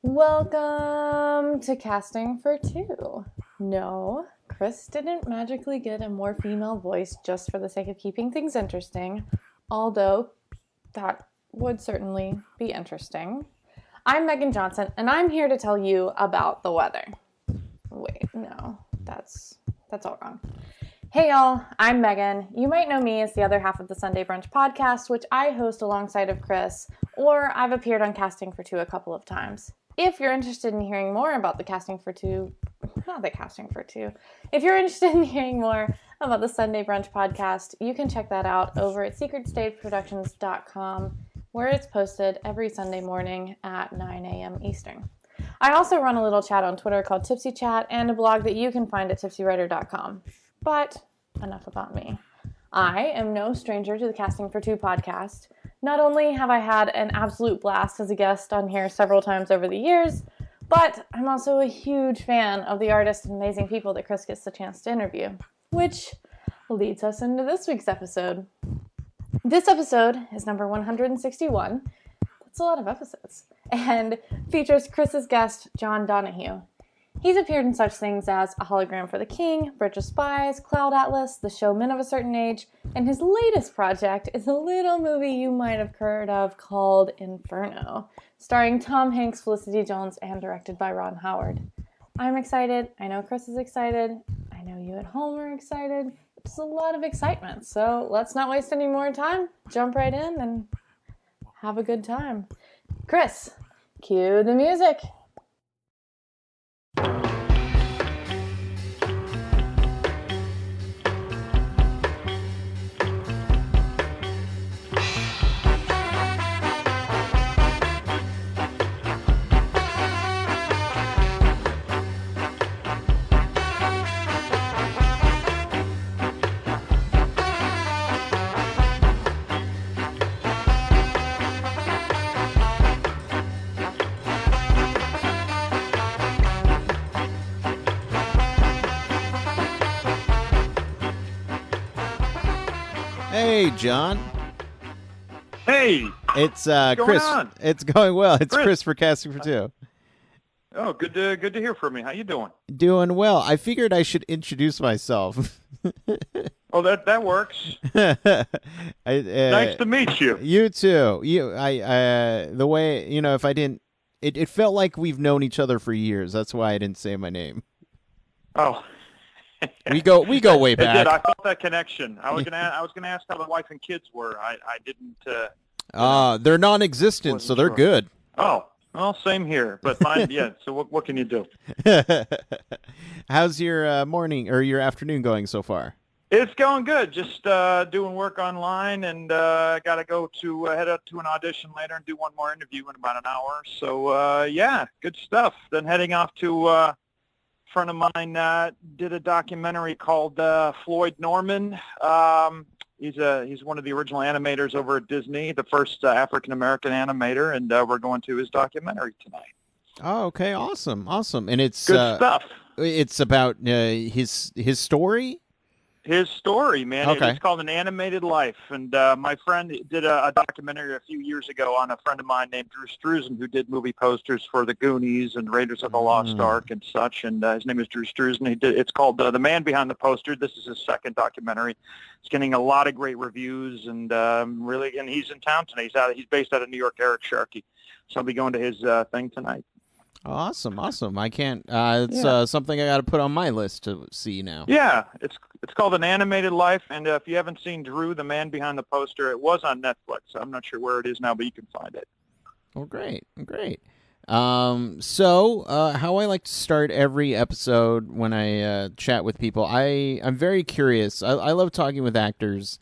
Welcome to Casting for Two. No, Chris didn't magically get a more female voice just for the sake of keeping things interesting, although that would certainly be interesting. I'm Megan Johnson, and I'm here to tell you about the weather. Wait, no, that's all wrong. Hey y'all, I'm Megan. You might know me as the other half of the Sunday Brunch podcast, which I host alongside of Chris, or I've appeared on Casting for Two a couple of times. If you're interested in hearing more about if you're interested in hearing more about the Sunday Brunch podcast, you can check that out over at secretstageproductions.com, where it's posted every Sunday morning at 9 a.m. Eastern. I also run a little chat on Twitter called Tipsy Chat and a blog that you can find at tipsywriter.com. But enough about me. I am no stranger to the Casting for Two podcast. Not only have I had an absolute blast as a guest on here several times over the years, but I'm also a huge fan of the artists and amazing people that Chris gets the chance to interview, which leads us into this week's episode. This episode is number 161. That's a lot of episodes. And features Chris's guest, Jon Donahue. He's appeared in such things as A Hologram for the King, Bridge of Spies, Cloud Atlas, The Show Men of a Certain Age, and his latest project is a little movie you might have heard of called Inferno, starring Tom Hanks, Felicity Jones, and directed by Ron Howard. I'm excited. I know Chris is excited. I know you at home are excited. It's a lot of excitement, so let's not waste any more time. Jump right in and have a good time. Chris, cue the music. Hey, John. Hey, It's what's going Chris. on? It's going well. It's Chris. Chris for Casting for Two. Oh, good to hear from you. How you doing? Doing well. I figured I should introduce myself. Oh, that works. Nice to meet you. You too. The way if I didn't, it felt like we've known each other for years. That's why I didn't say my name. Oh, We go way it did. back. I felt that connection. I was gonna ask how the wife and kids were. I didn't. They're non-existent, Wasn't so they're sure. good. Oh, well, same here. But mine, yeah. So what can you do? How's your morning or your afternoon going so far? It's going good. Just doing work online, and got to go to head up to an audition later and do one more interview in about an hour. So yeah, good stuff. Then heading off to a friend of mine did a documentary called Floyd Norman. He's one of the original animators over at Disney, the first African American animator, and we're going to his documentary tonight. Oh, okay, awesome. And it's Good stuff. It's about his story. His story, man. Okay. It's called An Animated Life. And my friend did a documentary a few years ago on a friend of mine named Drew Struzan, who did movie posters for The Goonies and Raiders of the Lost Ark and such. And his name is Drew Struzan. It's called The Man Behind the Poster. This is his second documentary. It's getting a lot of great reviews, and really, and he's in town tonight. He's based out of New York, Eric Sharkey. So I'll be going to his thing tonight. Awesome. I can't. It's something I got to put on my list to see now. Yeah, it's called An Animated Life, and if you haven't seen Drew, the man behind the poster, it was on Netflix. I'm not sure where it is now, but you can find it. Well, great. So how I like to start every episode when I chat with people, I'm very curious. I love talking with actors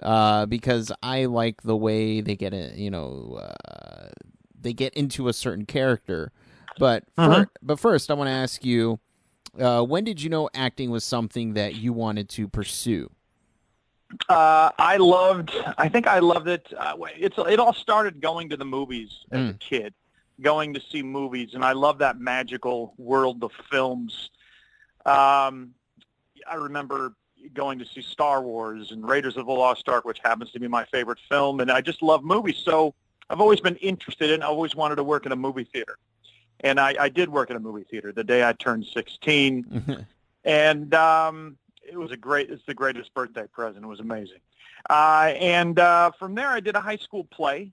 because I like the way they get they get into a certain character. But first, I want to ask you, when did you know acting was something that you wanted to pursue? I think I loved it. It all started going to the movies as a kid, going to see movies, and I love that magical world of films. I remember going to see Star Wars and Raiders of the Lost Ark, which happens to be my favorite film, and I just love movies. So I've always been interested in, always wanted to work in a movie theater. And I did work at a movie theater the day I turned 16. And it's the greatest birthday present. It was amazing. And from there, I did a high school play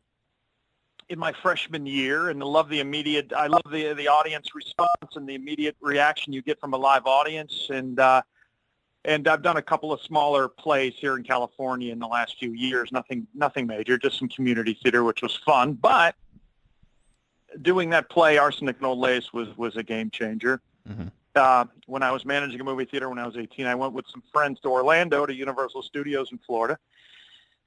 in my freshman year, and I love the audience response and the immediate reaction you get from a live audience. And I've done a couple of smaller plays here in California in the last few years. Nothing major, just some community theater, which was fun. But doing that play, Arsenic and Old Lace, was a game changer. Mm-hmm. When I was managing a movie theater when I was 18, I went with some friends to Orlando to Universal Studios in Florida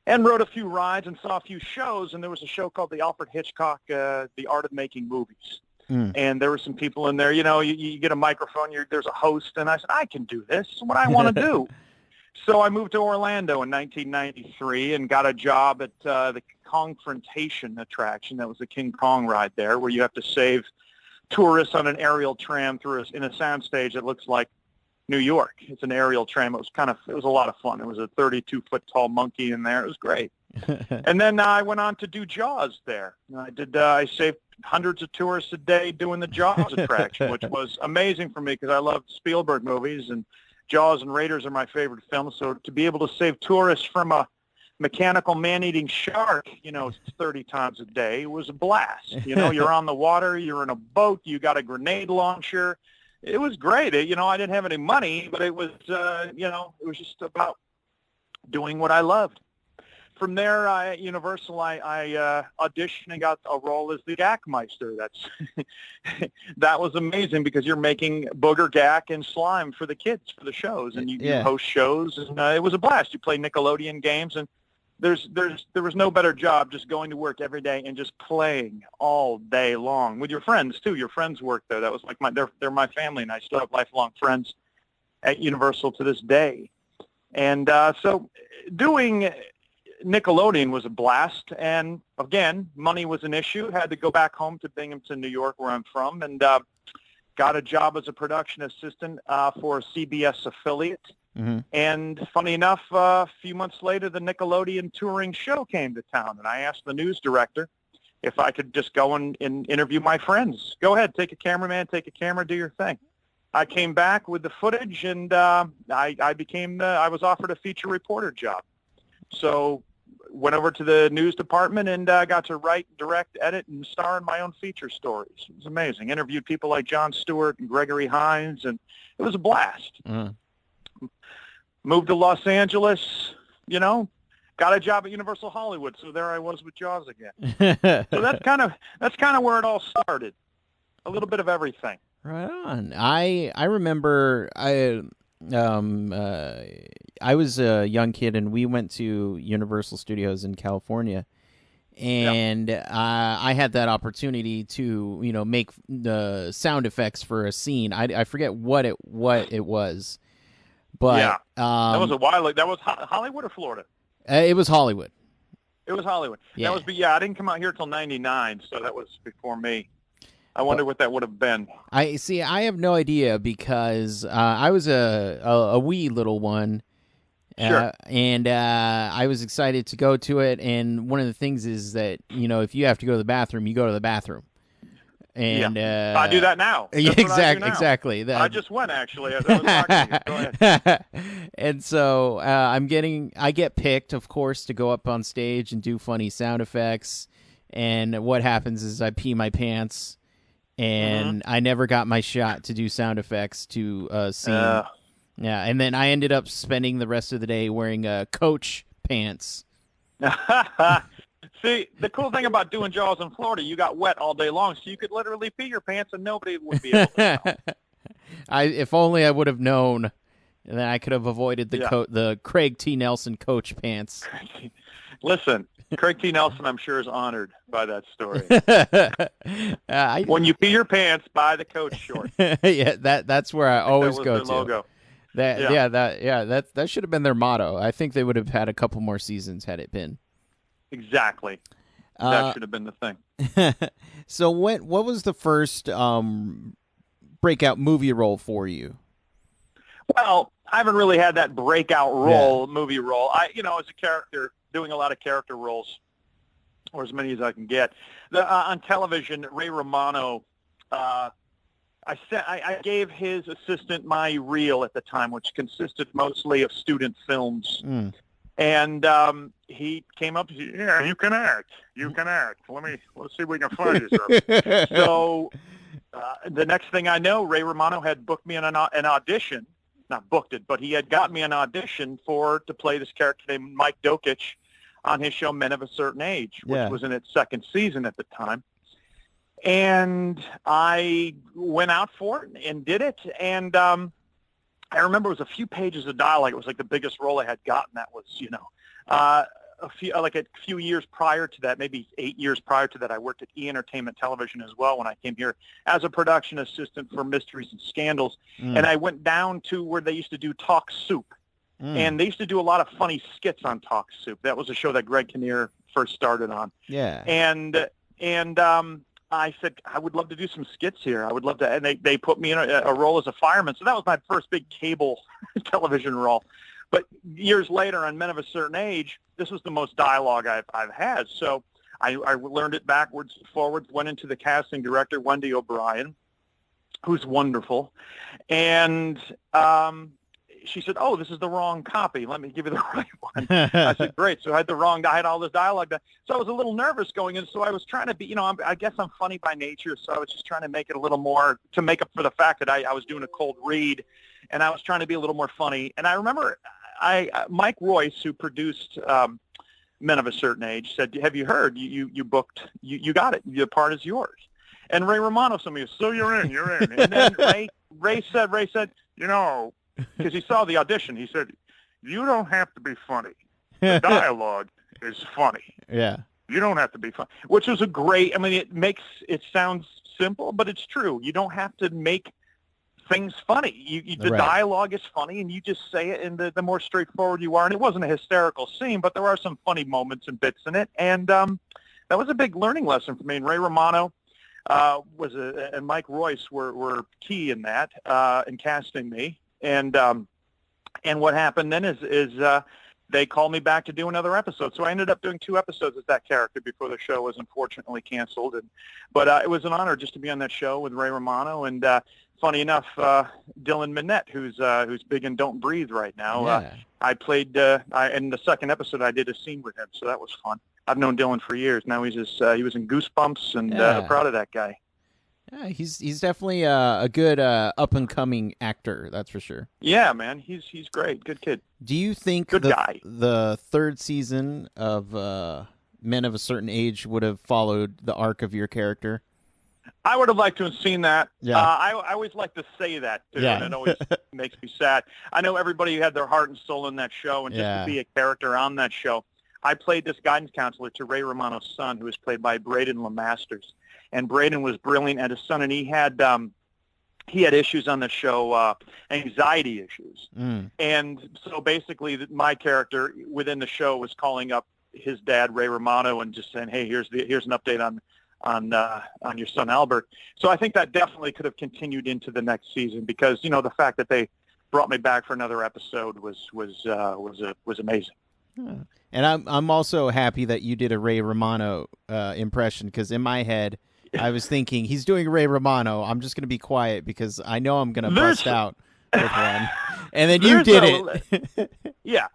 and rode a few rides and saw a few shows. And there was a show called the Alfred Hitchcock, The Art of Making Movies. Mm. And there were some people in there, you get a microphone, there's a host, and I said, I can do this. This is what I want to do. So I moved to Orlando in 1993 and got a job at the Kongfrontation attraction. That was the King Kong ride there, where you have to save tourists on an aerial tram in a soundstage that looks like New York. It's an aerial tram. It was a lot of fun. There was a 32-foot tall monkey in there. It was great. And then I went on to do Jaws there. I saved hundreds of tourists a day doing the Jaws attraction, which was amazing for me because I love Spielberg movies, and Jaws and Raiders are my favorite films. So to be able to save tourists from a mechanical man-eating shark, 30 times a day was a blast. You're on the water, you're in a boat, you got a grenade launcher. It was great. I didn't have any money, but it was, it was just about doing what I loved. From there, at Universal, I auditioned and got a role as the Gackmeister. That was amazing because you're making booger gack and slime for the kids for the shows, and you host shows, and it was a blast. You play Nickelodeon games, and there was no better job just going to work every day and just playing all day long with your friends too. Your friends work there. That was like they're my family, and I still have lifelong friends at Universal to this day. And so doing Nickelodeon was a blast, and again, money was an issue. Had to go back home to Binghamton, New York, where I'm from, and got a job as a production assistant for a CBS affiliate. Mm-hmm. And funny enough, a few months later, the Nickelodeon touring show came to town, and I asked the news director if I could just go and interview my friends. Go ahead, take a cameraman, take a camera, do your thing. I came back with the footage, and I was offered a feature reporter job. So went over to the news department and got to write, direct, edit, and star in my own feature stories. It was amazing. Interviewed people like Jon Stewart and Gregory Hines, and it was a blast. Moved to Los Angeles, got a job at Universal Hollywood, so there I was with Jaws again. So that's kind of where it all started. A little bit of everything. Right on. I remember I was a young kid, and we went to Universal Studios in California, and I had that opportunity to make the sound effects for a scene. I forget what it was, but that was a while ago. That was Hollywood or Florida? It was Hollywood. It was Hollywood. Yeah. I didn't come out here till '99, so that was before me. I wonder what that would have been. I have no idea because I was a wee little one. Sure. And I was excited to go to it. And one of the things is that, if you have to go to the bathroom, you go to the bathroom. And I do that now. Exactly. I just went, actually. As I was talking to you. Go ahead. And so I get picked, of course, to go up on stage and do funny sound effects. And what happens is I pee my pants. And I never got my shot to do sound effects to scene. Yeah, and then I ended up spending the rest of the day wearing Coach pants. See, the cool thing about doing Jaws in Florida, you got wet all day long, so you could literally pee your pants and nobody would be able to know. If only I would have known, then I could have avoided the Craig T. Nelson Coach pants. Listen, Craig T. Nelson, I'm sure, is honored by that story. When you pee your pants, buy the Coach shorts. Yeah, that's where I always go to. Logo. That should have been their motto. I think they would have had a couple more seasons had it been. Exactly. That should have been the thing. So what was the first breakout movie role for you? Well, I haven't really had that breakout movie role. I, as a character, doing a lot of character roles, or as many as I can get. On television, Ray Romano I gave his assistant my reel at the time, which consisted mostly of student films. Mm. And he came up and said, yeah, you can act. You can act. Let's see if we can find you something. So the next thing I know, Ray Romano had booked me in an audition. Not booked it, but he had got me an audition to play this character named Mike Dokich on his show Men of a Certain Age, which was in its second season at the time. And I went out for it and did it. And I remember it was a few pages of dialogue. It was like the biggest role I had gotten. That was, a few years prior to that, maybe 8 years prior to that, I worked at E! Entertainment Television as well when I came here as a production assistant for Mysteries and Scandals. And I went down to where they used to do Talk Soup. And they used to do a lot of funny skits on Talk Soup. That was a show that Greg Kinnear first started on. Yeah. And I said, I would love to do some skits here. I would love to. And they put me in a role as a fireman. So that was my first big cable television role. But years later on Men of a Certain Age, this was the most dialogue I've had. So I learned it backwards and forwards, went into the casting director, Wendy O'Brien, who's wonderful. And she said, oh, this is the wrong copy. Let me give you the right one. I said, great. So I had all this dialogue. So I was a little nervous going in. So I was trying to be, I guess I'm funny by nature. So I was just trying to make it a little more, to make up for the fact that I was doing a cold read. And I was trying to be a little more funny. And I remember Mike Royce, who produced Men of a Certain Age, said, have you heard? You booked, you got it. The part is yours. And Ray Romano said to me, so you're in. And then Ray said, because he saw the audition, he said, you don't have to be funny. The dialogue is funny. Yeah. You don't have to be funny, which was it sounds simple, but it's true. You don't have to make things funny. The dialogue is funny, and you just say it, and the more straightforward you are. And it wasn't a hysterical scene, but there are some funny moments and bits in it. And that was a big learning lesson for me. And Ray Romano and Mike Royce were key in that, in casting me. And what happened then is they called me back to do another episode. So I ended up doing 2 episodes as that character before the show was unfortunately canceled. But it was an honor just to be on that show with Ray Romano. And funny enough, Dylan Minnette, who's big in Don't Breathe right now. I played in the second episode. I did a scene with him, so that was fun. I've known Dylan for years. Now he was in Goosebumps, and proud of that guy. Yeah, he's definitely a good up and coming actor, that's for sure. Yeah, man, he's great, good kid. Do you think guy. The third season of Men of a Certain Age would have followed the arc of your character? I would have liked to have seen that. Yeah. I always like to say that too, and it always makes me sad. I know everybody had their heart and soul in that show, and just to be a character on that show. I played this guidance counselor to Ray Romano's son, who was played by Braden LeMasters. And Braden was brilliant at his son, and he had issues on the show, anxiety issues. And so basically my character within the show was calling up his dad, Ray Romano, and just saying, hey, here's an update on your son Albert. So I think that definitely could have continued into the next season, because the fact that they brought me back for another episode was amazing. Yeah. And I'm also happy that you did a Ray Romano impression, because in my head I was thinking, he's doing Ray Romano, I'm just going to be quiet because I know I'm going to bust out with one. And then you did it. Yeah.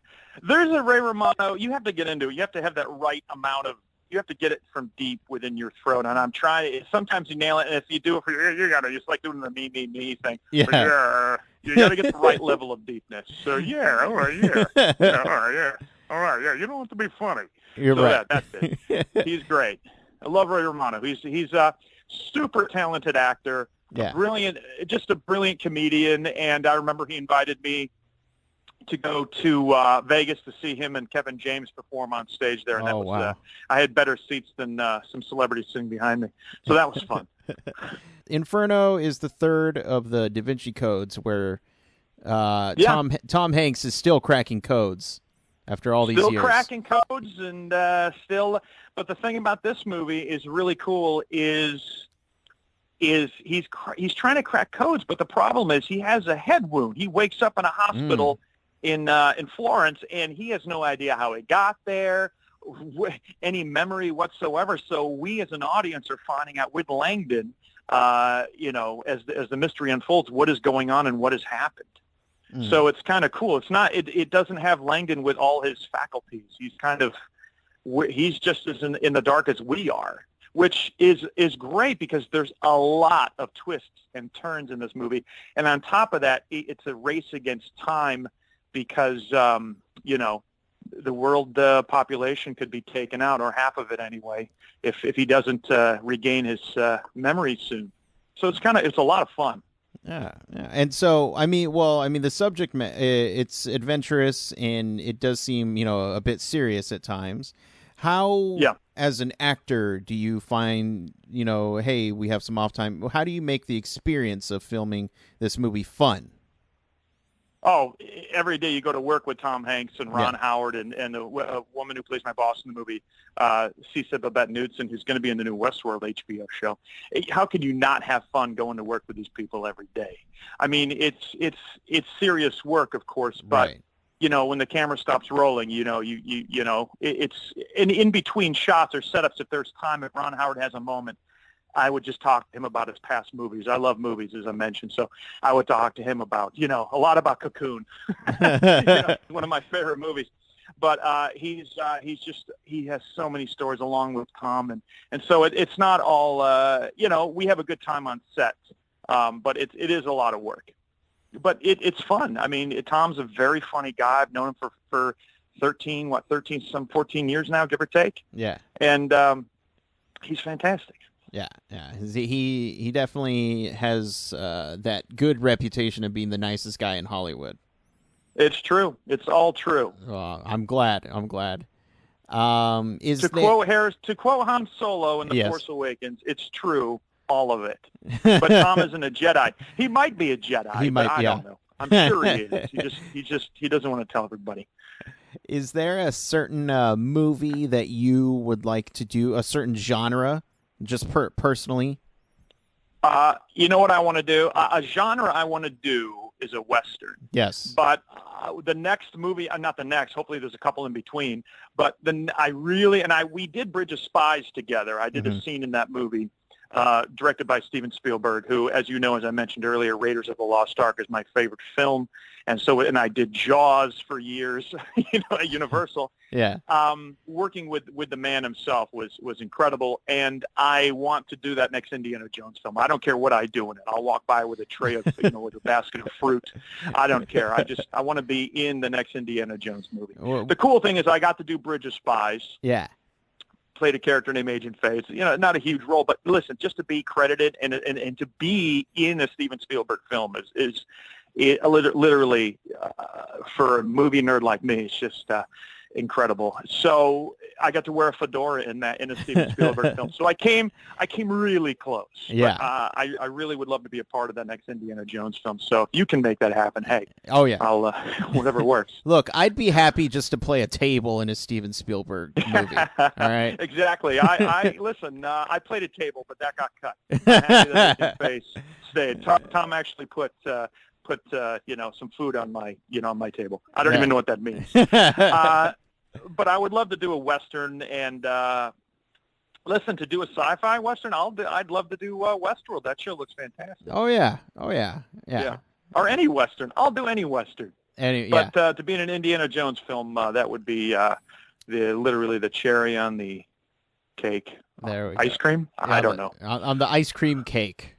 There's a Ray Romano. You have to get into it. You have to have that right amount of, you have to get it from deep within your throat. And I'm trying, sometimes you nail it. And if you do it for you got to, just like doing the me thing. Yeah. You got to get the right level of deepness. So, all right, all right, yeah. You don't have to be funny. You're right. That's it. He's great. I love Ray Romano. He's a super talented actor, just a brilliant comedian. And I remember he invited me to go to Vegas to see him and Kevin James perform on stage there. And that was, wow. I had better seats than some celebrities sitting behind me. So that was fun. Inferno is the third of the Da Vinci Codes, where Tom Hanks is still cracking codes after all these years. Still cracking codes, and but the thing about this movie is really cool is he's trying to crack codes, but the problem is he has a head wound. He wakes up in a hospital in Florence, and he has no idea how it got there, any memory whatsoever. So we as an audience are finding out with Langdon as the mystery unfolds, what is going on and what has happened. So it's kind of cool. It's not. It doesn't have Langdon with all his faculties. He's just as in the dark as we are, which is great because there's a lot of twists and turns in this movie. And on top of that, it's a race against time because the world population could be taken out, or half of it anyway, if he doesn't regain his memory soon. So it's a lot of fun. Yeah. And so, the subject, it's adventurous and it does seem, a bit serious at times. How, as an actor, do you find, hey, we have some off time? How do you make the experience of filming this movie fun? Oh, every day you go to work with Tom Hanks and Ron Howard and a woman who plays my boss in the movie, Cissa Babette Knudsen, who's going to be in the new Westworld HBO show. How can you not have fun going to work with these people every day? I mean, it's serious work, of course, but when the camera stops rolling, it's in between shots or setups. If there's time, if Ron Howard has a moment, I would just talk to him about his past movies. I love movies, as I mentioned, so I would talk to him about, a lot about Cocoon, one of my favorite movies. But he has so many stories along with Tom, and so it's not all, we have a good time on set, but it is a lot of work. But it's fun. I mean, Tom's a very funny guy. I've known him for 14 years now, give or take. Yeah. And he's fantastic. Yeah. He definitely has that good reputation of being the nicest guy in Hollywood. It's true. It's all true. I'm glad. To quote Han Solo in The Force Awakens, it's true, all of it. But Tom isn't a Jedi. He might be a Jedi. I don't know. I'm sure he is. He doesn't want to tell everybody. Is there a certain movie that you would like to do, a certain genre? Just personally? You know what I want to do? A genre I want to do is a Western. Yes. But the next movie, not the next, hopefully there's a couple in between, but we did Bridge of Spies together. I did a scene in that movie directed by Steven Spielberg, who, as you know, as I mentioned earlier, Raiders of the Lost Ark is my favorite film. And I did Jaws for years, at Universal. Yeah. Working with the man himself was incredible, and I want to do that next Indiana Jones film. I don't care what I do in it. I'll walk by with a tray of, with a basket of fruit. I don't care. I want to be in the next Indiana Jones movie. Well, the cool thing is I got to do Bridge of Spies. Yeah. Played a character named Agent Faye. Not a huge role, but listen, just to be credited and to be in a Steven Spielberg film is literally for a movie nerd like me, it's just incredible. So I got to wear a fedora in a Steven Spielberg film. So I came really close. Yeah. But, I really would love to be a part of that next Indiana Jones film. So if you can make that happen, hey. Oh yeah. I'll whatever works. Look, I'd be happy just to play a table in a Steven Spielberg movie. All right. Exactly. I listen. I played a table, but that got cut. I'm happy that Agent Faye stayed. Tom actually put some food on my table. I don't even know what that means. But I would love to do a Western and listen, to do a sci-fi Western. I'd love to do Westworld. That show looks fantastic. Oh yeah. Or any Western. I'll do any Western. But to be in an Indiana Jones film, that would be literally the cherry on the cake. There we ice go. Cream? Yeah, I don't know. On the ice cream cake.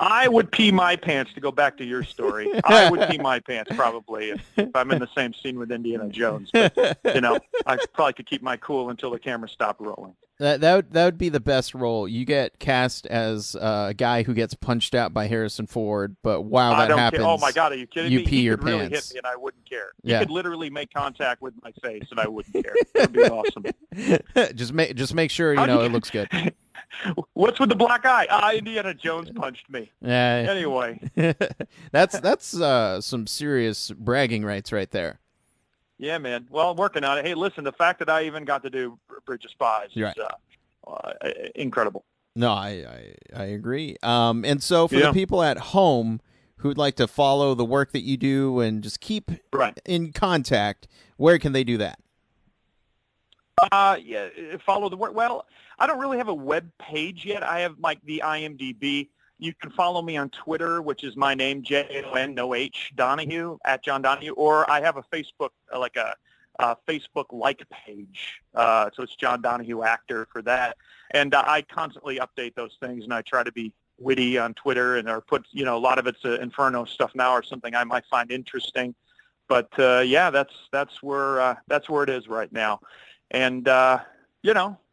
I would pee my pants, to go back to your story. I would pee my pants probably if I'm in the same scene with Indiana Jones. But, I probably could keep my cool until the camera stopped rolling. That would be the best role. You get cast as a guy who gets punched out by Harrison Ford, but while that happens, oh my God, are you kidding me? You pee your pants. Really hit me and I wouldn't care. He could literally make contact with my face and I wouldn't care. That would be awesome. just make sure it looks good. What's with the black eye? Indiana Jones punched me. Anyway, that's some serious bragging rights right there. Yeah, man. Well, I'm working on it. Hey, listen, the fact that I even got to do Bridge of Spies is incredible. No, I agree. And so for the people at home who'd like to follow the work that you do and just keep in contact, where can they do that? Yeah, follow the work. Well, I don't really have a web page yet. I have like the IMDb. You can follow me on Twitter, which is my name, Jon, no H, Donahue, at Jon Donahue, or I have a Facebook, like a Facebook like page. So it's Jon Donahue actor for that. And I constantly update those things, and I try to be witty on Twitter, and or put, a lot of it's Inferno stuff now or something I might find interesting. But yeah, that's where it is right now. And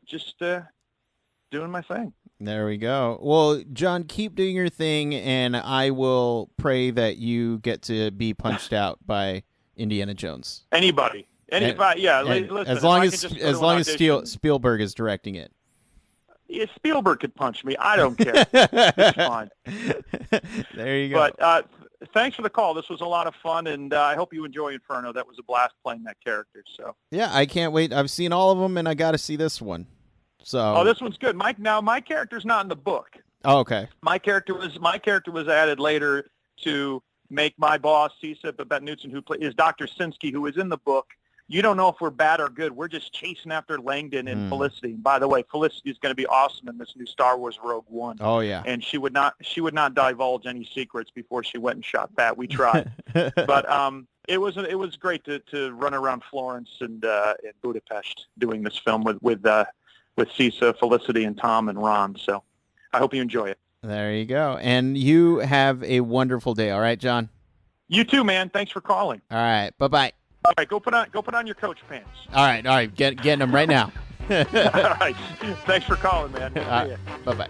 just doing my thing. There we go. Well, John, keep doing your thing, and I will pray that you get to be punched out by Indiana Jones. Anybody, yeah. Listen, as long as Spielberg is directing it. Yeah, Spielberg could punch me. I don't care. It's fine. There you go. But thanks for the call. This was a lot of fun, and I hope you enjoy Inferno. That was a blast playing that character. So yeah, I can't wait. I've seen all of them, and I got to see this one. So this one's good. My character's not in the book. Oh, okay. My character was added later to make my boss, Cisa Babette-Knudsen, who is Dr. Sinsky, who is in the book. You don't know if we're bad or good. We're just chasing after Langdon and Felicity. And by the way, Felicity is going to be awesome in this new Star Wars Rogue One. Oh yeah. And she would not divulge any secrets before she went and shot that. We tried, but it was great to run around Florence and Budapest doing this film with Cisa, Felicity, and Tom and Ron. So I hope you enjoy it. There you go. And you have a wonderful day. All right, John? You too, man. Thanks for calling. All right. Bye-bye. All right. Go put on your coach pants. All right. Getting them right now. All right. Thanks for calling, man. Bye-bye.